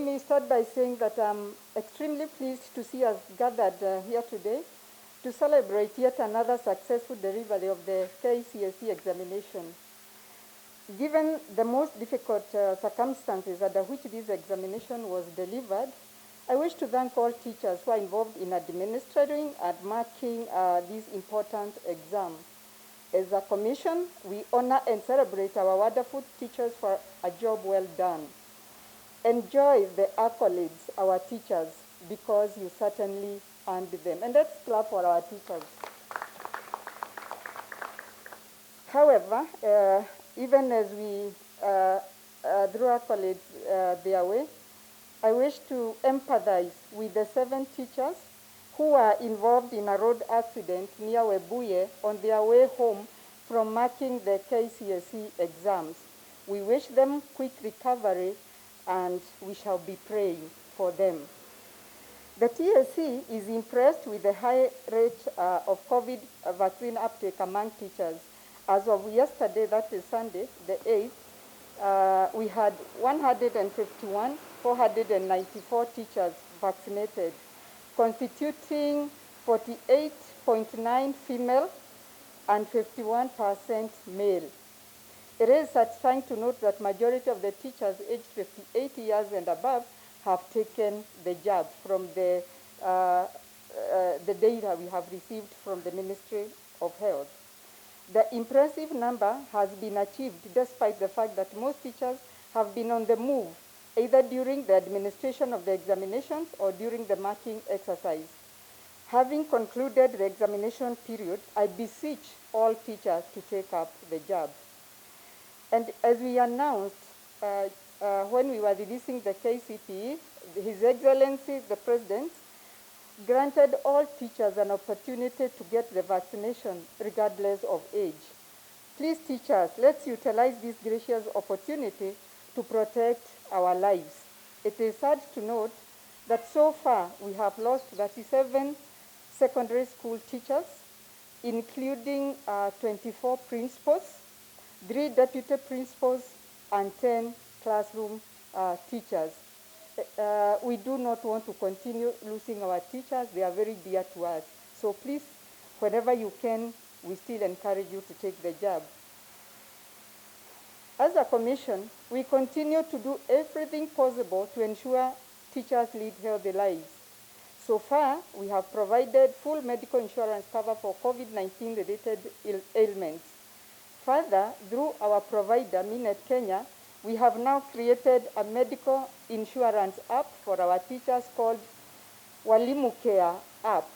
me start by saying that I'm extremely pleased to see us gathered here today to celebrate yet another successful delivery of the KCSE examination. Given the most difficult circumstances under which this examination was delivered, I wish to thank all teachers who are involved in administering and marking this important exam. As a commission, we honor and celebrate our wonderful teachers for a job well done. Enjoy the accolades, our teachers, because you certainly earned them. And let's clap for our teachers. However, even as we throw accolades their way, I wish to empathize with the 7 teachers who were involved in a road accident near Webuye on their way home from marking the KCSE exams. We wish them quick recovery, and we shall be praying for them. The TSC is impressed with the high rate of COVID vaccine uptake among teachers. As of yesterday, that is Sunday, the 8th, we had 494 teachers vaccinated, constituting 48.9 female and 51% male. It is satisfying to note that majority of the teachers aged 58 years and above have taken the jab from the data we have received from the Ministry of Health. The impressive number has been achieved despite the fact that most teachers have been on the move, either during the administration of the examinations or during the marking exercise. Having concluded the examination period, I beseech all teachers to take up the job. And as we announced when we were releasing the KCPE, His Excellency, the President, granted all teachers an opportunity to get the vaccination regardless of age. Please, teachers, let's utilize this gracious opportunity to protect our lives. It is sad to note that so far we have lost 37 secondary school teachers, including 24 principals, 3 deputy principals, and 10 classroom teachers. We do not want to continue losing our teachers. They are very dear to us. So please, whenever you can, we still encourage you to take the job. As a commission, we continue to do everything possible to ensure teachers lead healthy lives. So far, we have provided full medical insurance cover for COVID-19 related ailments. Further, through our provider, Minet Kenya, we have now created a medical insurance app for our teachers called Walimu Care app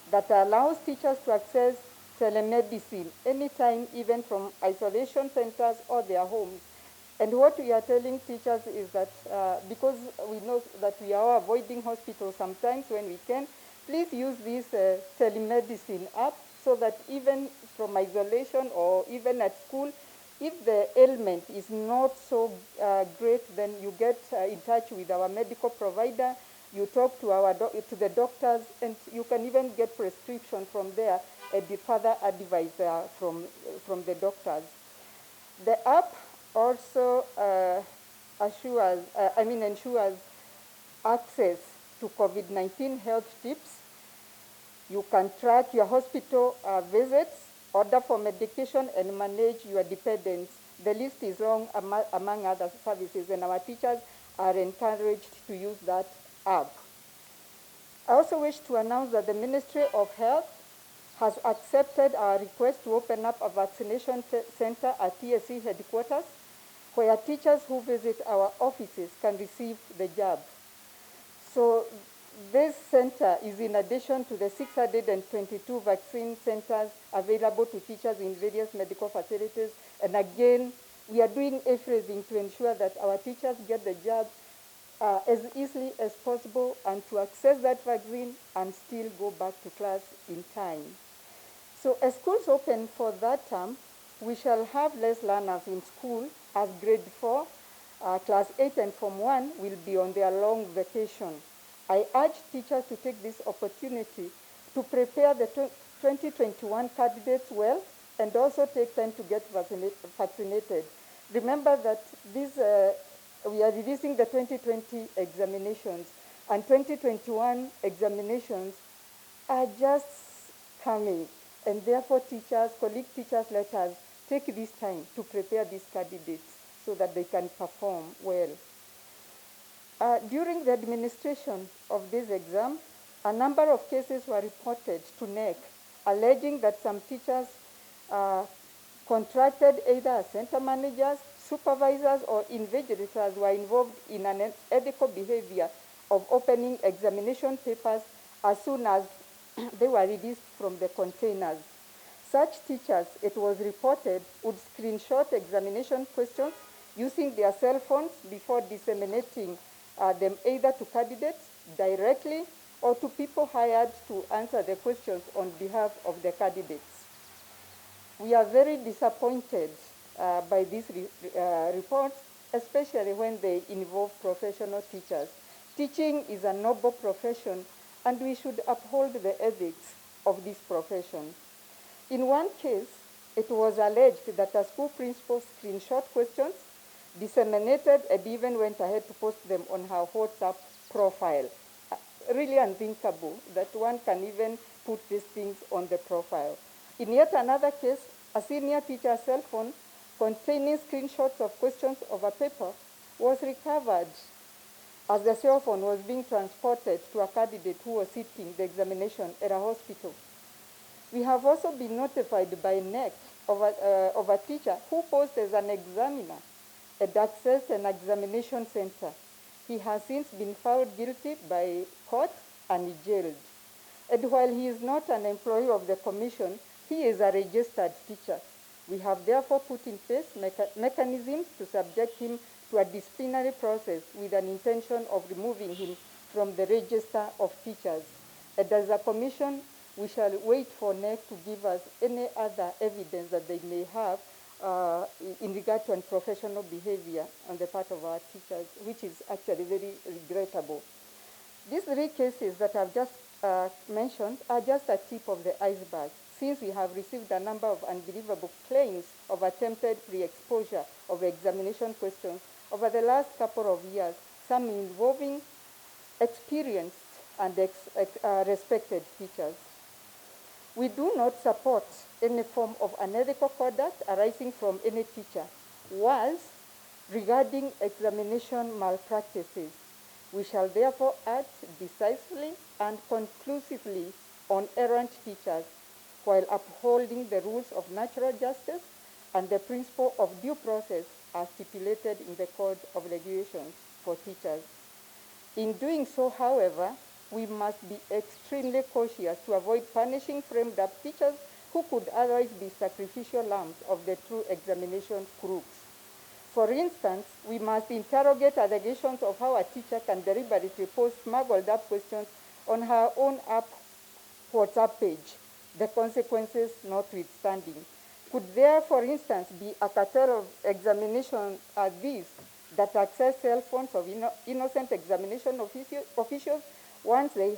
that allows teachers to access telemedicine anytime, even from isolation centers or their homes. And what we are telling teachers is that because we know that we are avoiding hospitals sometimes when we can, please use this telemedicine app so that even from isolation or even at school, if the ailment is not so great, then you get in touch with our medical provider, you talk to the doctors, and you can even get prescription from there and the further advice from the doctors. The app also ensures access to COVID-19 health tips. You can track your hospital visits, order for medication, and manage your dependents. The list is long among other services, and our teachers are encouraged to use that app. I also wish to announce that the Ministry of Health has accepted our request to open up a vaccination center at TSC headquarters, where teachers who visit our offices can receive the jab. So this center is in addition to the 622 vaccine centers available to teachers in various medical facilities. And again, we are doing everything to ensure that our teachers get the jab as easily as possible and to access that vaccine and still go back to class in time. So as schools open for that term, we shall have less learners in school as grade 4, class 8 and Form 1 will be on their long vacation. I urge teachers to take this opportunity to prepare the 2021 candidates well and also take time to get vaccinated. Remember that these we are releasing the 2020 examinations, and 2021 examinations are just coming, and therefore teachers, colleague teachers, let us take this time to prepare these candidates so that they can perform well. During the administration of this exam, a number of cases were reported to NEC alleging that some teachers contracted either as center managers, supervisors, or invigilators were involved in an unethical behavior of opening examination papers as soon as they were released from the containers. Such teachers, it was reported, would screenshot examination questions using their cell phones before disseminating them either to candidates directly or to people hired to answer the questions on behalf of the candidates. We are very disappointed by these reports, especially when they involve professional teachers. Teaching is a noble profession, and we should uphold the ethics of this profession. In one case, it was alleged that a school principal screenshot questions, disseminated, and even went ahead to post them on her WhatsApp profile. Really unthinkable that one can even put these things on the profile. In yet another case, a senior teacher's cell phone containing screenshots of questions of a paper was recovered as the cell phone was being transported to a candidate who was sitting the examination at a hospital. We have also been notified by NEC of a teacher who posed as an examiner and accessed an examination center. He has since been found guilty by court and jailed. And while he is not an employee of the commission, he is a registered teacher. We have therefore put in place mechanisms to subject him to a disciplinary process with an intention of removing him from the register of teachers. And as a commission, we shall wait for NEC to give us any other evidence that they may have in regard to unprofessional behavior on the part of our teachers, which is actually very regrettable. These three cases that I've just mentioned are just a tip of the iceberg, since we have received a number of unbelievable claims of attempted pre-exposure of examination questions over the last couple of years, some involving experienced and respected teachers. We do not support any form of unethical conduct arising from any teacher. Whilst regarding examination malpractices, we shall therefore act decisively and conclusively on errant teachers while upholding the rules of natural justice and the principle of due process as stipulated in the Code of Regulations for Teachers. In doing so, however, we must be extremely cautious to avoid punishing framed-up teachers who could otherwise be sacrificial lambs of the true examination crooks. For instance, we must interrogate allegations of how a teacher can deliberately post smuggled-up questions on her own app WhatsApp page, the consequences notwithstanding. Could there, for instance, be a cartel of examinations as these that access cell phones of innocent examination officials once these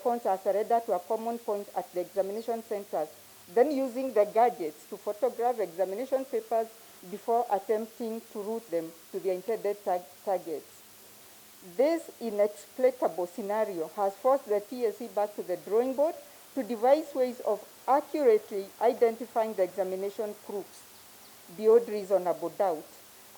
phones are surrendered to a common point at the examination centers, then using the gadgets to photograph examination papers before attempting to route them to their intended targets? This inexplicable scenario has forced the TSC back to the drawing board to devise ways of accurately identifying the examination crooks beyond reasonable doubt.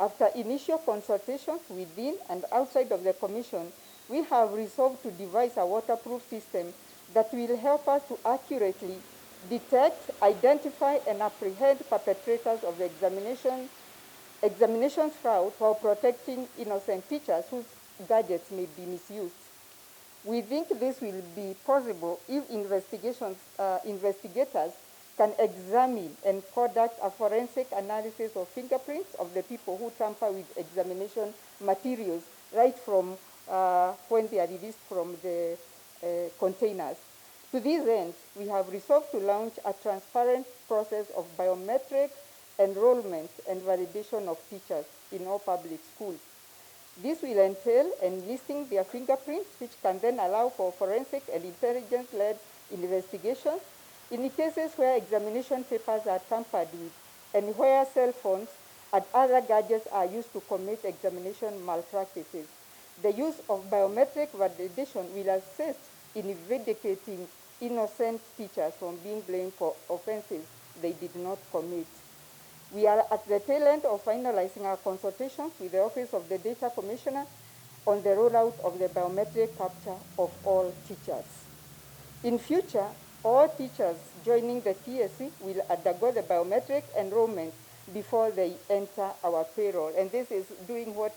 After initial consultations within and outside of the Commission, we have resolved to devise a waterproof system that will help us to accurately detect, identify, and apprehend perpetrators of the examination fraud while protecting innocent teachers whose gadgets may be misused. We think this will be possible if investigators can examine and conduct a forensic analysis of fingerprints of the people who tamper with examination materials right from when they are released from the containers. To this end, we have resolved to launch a transparent process of biometric enrollment and validation of teachers in all public schools. This will entail enlisting their fingerprints, which can then allow for forensic and intelligence-led investigations in the cases where examination papers are tampered with and where cell phones and other gadgets are used to commit examination malpractices. The use of biometric validation will assist in vindicating innocent teachers from being blamed for offenses they did not commit. We are at the tail end of finalizing our consultations with the Office of the Data Commissioner on the rollout of the biometric capture of all teachers. In future, all teachers joining the TSC will undergo the biometric enrollment before they enter our payroll. And this is doing what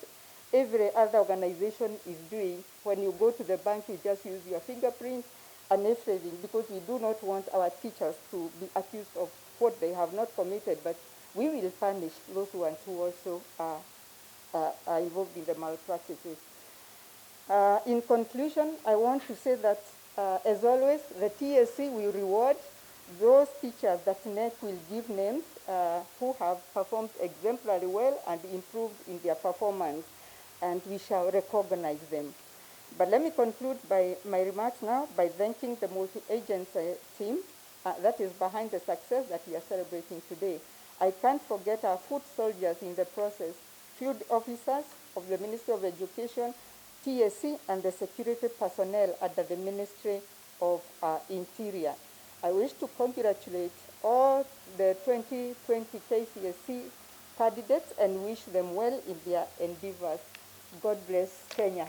every other organization is doing. When you go to the bank, you just use your fingerprints and everything, because we do not want our teachers to be accused of what they have not committed, but we will punish those ones who also are involved in the malpractices. In conclusion, I want to say that, as always, the TSC will reward those teachers that NEC will give names who have performed exemplary well and improved in their performance, and we shall recognize them. But let me conclude my remarks now by thanking the multi-agency team that is behind the success that we are celebrating today. I can't forget our foot soldiers in the process, field officers of the Ministry of Education, TSC, and the security personnel under the Ministry of Interior. I wish to congratulate all the 2020 KCSE candidates and wish them well in their endeavors. God bless Kenya.